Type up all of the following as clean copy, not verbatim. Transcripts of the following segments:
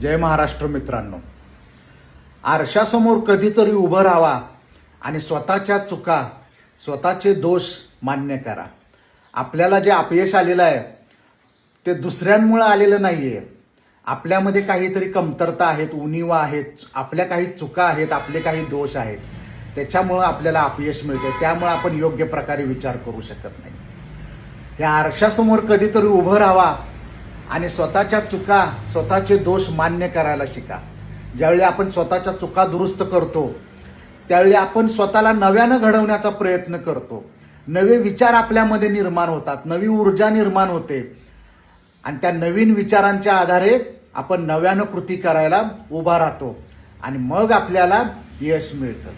जय महाराष्ट्र मित्रांनो, आरशासमोर कधीतरी उभं राहावा आणि स्वतःच्या चुका, स्वतःचे दोष मान्य करा. आपल्याला जे अपयश आलेलं आहे ते दुसऱ्यांमुळे आलेलं नाहीये. आपल्यामध्ये काहीतरी कमतरता आहेत, उणीवा आहेत, आपल्या काही चुका आहेत, आपले काही दोष आहेत. त्याच्यामुळं आपल्याला अपयश मिळते. त्यामुळे आपण योग्य प्रकारे विचार करू शकत नाही. या आरशासमोर कधीतरी उभं राहावा आणि स्वतःच्या चुका, स्वतःचे दोष मान्य करायला शिका. ज्यावेळी आपण स्वतःच्या चुका दुरुस्त करतो त्यावेळी आपण स्वतःला नव्यानं घडवण्याचा प्रयत्न करतो. नवे विचार आपल्यामध्ये निर्माण होतात, नवी ऊर्जा निर्माण होते आणि त्या नवीन विचारांच्या आधारे आपण नव्यानं कृती करायला उभा राहतो आणि मग आपल्याला यश मिळतं.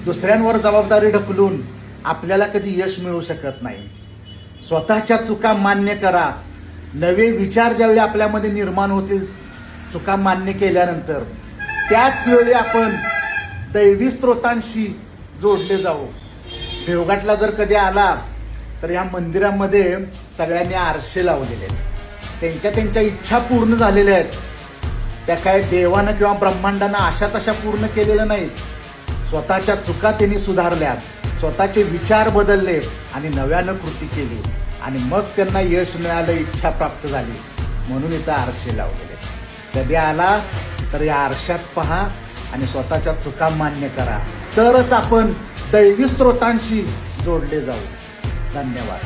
दुसऱ्यांवर जबाबदारी ढकलून आपल्याला कधी यश मिळू शकत नाही. स्वतःच्या चुका मान्य करा. नवे विचार ज्यावेळी आपल्यामध्ये निर्माण होतील चुका मान्य केल्यानंतर, त्याच वेळी आपण दैवी स्रोतांशी जोडले जाऊ. देवघाटला जर कधी आला तर या मंदिरामध्ये सगळ्यांनी आरशे लावलेले आहेत. त्यांच्या त्यांच्या इच्छा पूर्ण झालेल्या आहेत. त्या काय देवानं किंवा ब्रह्मांडानं अशा तशा पूर्ण केलेल्या नाहीत. स्वतःच्या चुका त्यांनी सुधारल्या, स्वतःचे विचार बदलले आणि नव्यानं कृती केली आणि मग त्यांना यश मिळालं, इच्छा प्राप्त झाली. म्हणून इथं आरशे लावलेले. कधी आला तर या आरशात पहा आणि स्वतःच्या चुका मान्य करा. तरच आपण दैवी स्रोतांशी जोडले जाऊ. धन्यवाद.